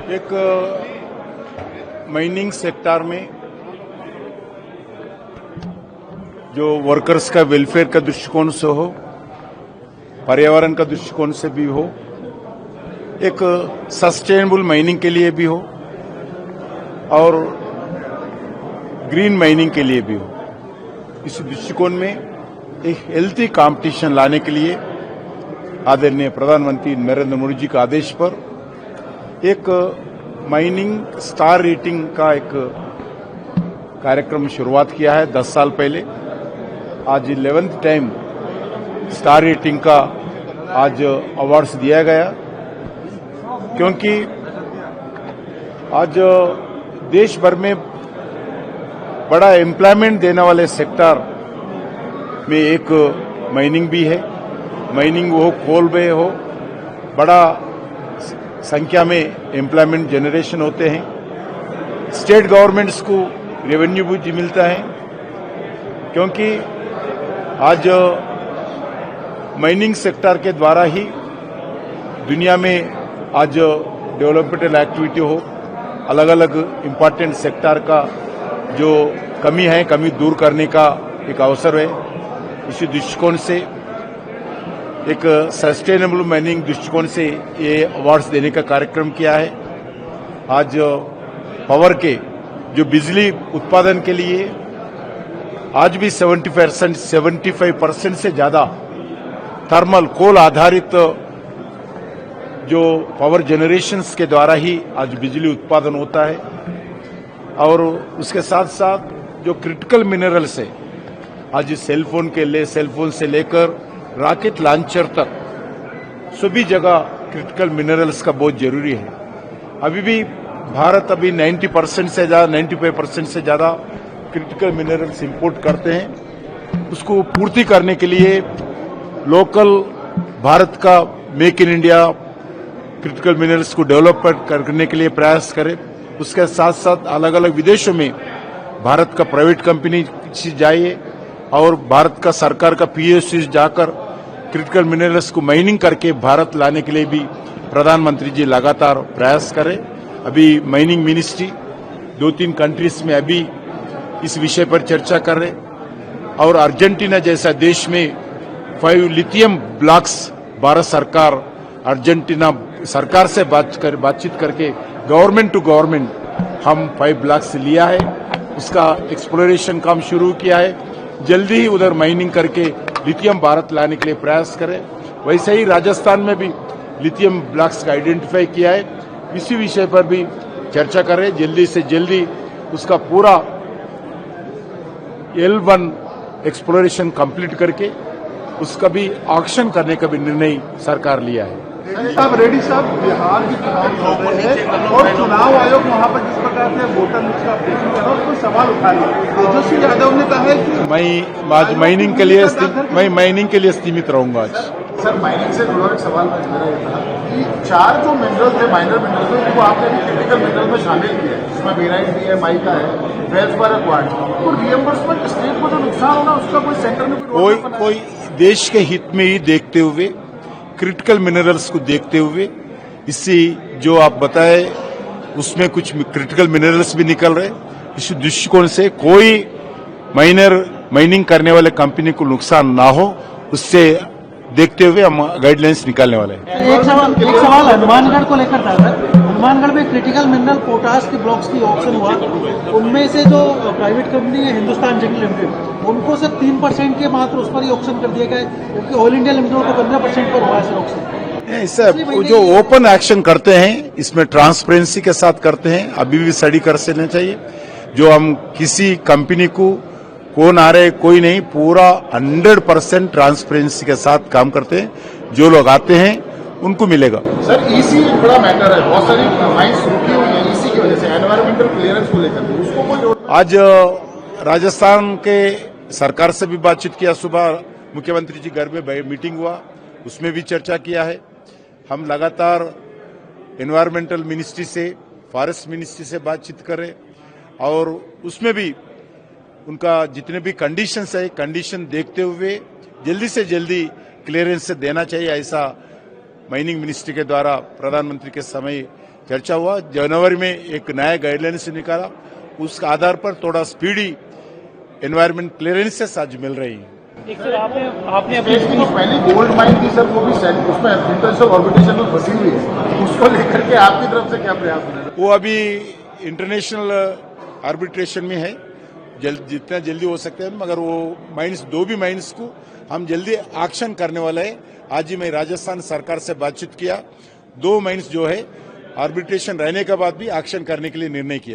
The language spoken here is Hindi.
एक माइनिंग सेक्टर में जो वर्कर्स का वेलफेयर का दृष्टिकोण से हो, पर्यावरण का दृष्टिकोण से भी हो, एक सस्टेनेबल माइनिंग के लिए भी हो और ग्रीन माइनिंग के लिए भी हो, इस दृष्टिकोण में एक हेल्थी कंपटीशन लाने के लिए आदरणीय प्रधानमंत्री नरेंद्र मोदी जी के आदेश पर एक माइनिंग स्टार रेटिंग का एक कार्यक्रम शुरुआत किया है 10 साल पहले। आज 11th टाइम स्टार रेटिंग का आज अवार्ड्स दिया गया, क्योंकि आज देश भर में बड़ा एम्प्लॉयमेंट देने वाले सेक्टर में एक माइनिंग भी है। माइनिंग हो, कोल में हो, बड़ा संख्या में एम्प्लॉयमेंट जनरेशन होते हैं। स्टेट गवर्नमेंट्स को रेवेन्यू भी मिलता है, क्योंकि आज माइनिंग सेक्टर के द्वारा ही दुनिया में आज डेवलपमेंटल एक्टिविटी हो, अलग अलग इम्पोर्टेंट सेक्टर का जो कमी है, कमी दूर करने का एक अवसर है। इसी दृष्टिकोण से एक सस्टेनेबल माइनिंग दृष्टिकोण से ये अवार्ड्स देने का कार्यक्रम किया है। आज पावर के जो बिजली उत्पादन के लिए आज भी 75% से ज्यादा थर्मल कोल आधारित जो पावर जनरेशंस के द्वारा ही आज बिजली उत्पादन होता है। और उसके साथ साथ जो क्रिटिकल मिनरल्स है, आज सेलफोन से लेकर रॉकेट लॉन्चर तक सभी जगह क्रिटिकल मिनरल्स का बहुत जरूरी है। अभी भी भारत 90% से ज्यादा 95% से ज्यादा क्रिटिकल मिनरल्स इंपोर्ट करते हैं। उसको पूर्ति करने के लिए लोकल भारत का make in India critical minerals को डेवलप करने के लिए प्रयास करें। उसके साथ साथ अलग अलग विदेशों में भारत का प्राइवेट कंपनी जाइए और भारत का सरकार का पीएसयू जाकर क्रिटिकल मिनरल्स को माइनिंग करके भारत लाने के लिए भी प्रधानमंत्री जी लगातार प्रयास करें। अभी माइनिंग मिनिस्ट्री 2-3 कंट्रीज में अभी इस विषय पर चर्चा कर रहे, और अर्जेंटीना जैसा देश में 5 लिथियम ब्लॉक्स भारत सरकार अर्जेंटीना सरकार से बातचीत करके गवर्नमेंट टू गवर्नमेंट हम 5 ब्लॉक्स लिया है। उसका एक्सप्लोरेशन काम शुरू किया है। जल्दी ही उधर माइनिंग करके लिथियम भारत लाने के लिए प्रयास करें। वैसे ही राजस्थान में भी लिथियम ब्लॉक्स का आइडेंटिफाई किया है। इसी विषय पर भी चर्चा करें, जल्दी से जल्दी उसका पूरा L1 एक्सप्लोरेशन कंप्लीट करके उसका भी ऑक्शन करने का भी निर्णय सरकार लिया है। रेड्डी साहब, बिहार की चुनाव चल रहे हैं और चुनाव आयोग वहां पर जिस प्रकार से वोटर लिस्ट का अपडेशन कर रहा है, उसको सवाल उठा लिया। तेजस्वी यादव ने कहा है कि मैं आज माइनिंग के लिए सीमित रहूंगा। आज सर, माइनिंग से जुड़ा एक सवाल मेरा ये था कि 4 जो मिनरल थे, माइनर मिनरल थे, उनको आपने भी क्रिटिकल मिनरल में शामिल किया है, जिसमें बेराइट भी है, माइका है, वेल्सबर एक्वार्ड। तो रिएम्बर्समेंट स्टेट को जो नुकसान होना, उसका कोई सेंटर में कोई देश के हित में ही देखते हुए, क्रिटिकल मिनरल्स को देखते हुए, इससे जो आप बताए उसमें कुछ क्रिटिकल मिनरल्स भी निकल रहे, इस दृष्टिकोण से कोई माइनिंग करने वाले कंपनी को नुकसान ना हो, उससे देखते हुए हम गाइडलाइंस निकालने वाले हैं। एक सवाल हनुमानगढ़ को लेकर था सर। हनुमानगढ़ में क्रिटिकल मिनरल पोटास के ब्लॉक्स की ऑप्शन हुआ, उनमें से जो प्राइवेट कंपनी है हिंदुस्तान जिंक लिमिटेड, उनको सर 3% के मात्र उस पर ही ऑप्शन कर दिया गया, क्योंकि ऑल इंडिया लिमिटेड को 15% पर हुआ है सर ऑप्शन। ऐसा जो ओपन एक्शन करते हैं, इसमें ट्रांसपेरेंसी के साथ करते हैं। अभी भी स्टडी कर लेना चाहिए। जो हम किसी कंपनी को कौन आ रहे कोई नहीं, पूरा 100% ट्रांसपेरेंसी के साथ काम करते हैं। जो लोग आते हैं उनको मिलेगा। सर, ईसी बड़ा मैटर है, बहुत सारी माइंस रुकी हुई है ईसी की वजह से, एनवायरमेंटल क्लियरेंस को लेकर उसको कोई आज राजस्थान के सरकार से भी बातचीत किया। सुबह मुख्यमंत्री जी घर में मीटिंग हुआ, उसमें भी चर्चा किया है। हम लगातार एनवायरमेंटल मिनिस्ट्री से, फॉरेस्ट मिनिस्ट्री से बातचीत करें, और उसमें भी उनका जितने भी कंडीशंस है, कंडीशन देखते हुए जल्दी से जल्दी क्लियरेंस से देना चाहिए। ऐसा माइनिंग मिनिस्ट्री के द्वारा प्रधानमंत्री के समय चर्चा हुआ। जनवरी में एक नया गाइडलाइंस निकाला, उसके आधार पर थोड़ा स्पीडी एनवायरमेंट क्लियरेंसेस आज मिल रही हैं। एक सर आपने अपनी देश की जो पहली गोल्ड माइन थी सर, वो भी उसमें इंटरनेशनल ऑर्बिटेशन में फंसी हुई है, उसको लेकर के आपकी तरफ से क्या प्रयास हो रहा है? वो अभी इंटरनेशनल आर्बिट्रेशन में है, जितना जल्दी हो सकते हैं, मगर वो माइंस, दो भी माइंस को हम जल्दी एक्शन करने वाले हैं। आज ही मैं राजस्थान सरकार से बातचीत किया, 2 माइंस जो है आर्बिट्रेशन रहने के बाद भी एक्शन करने के लिए निर्णय किया।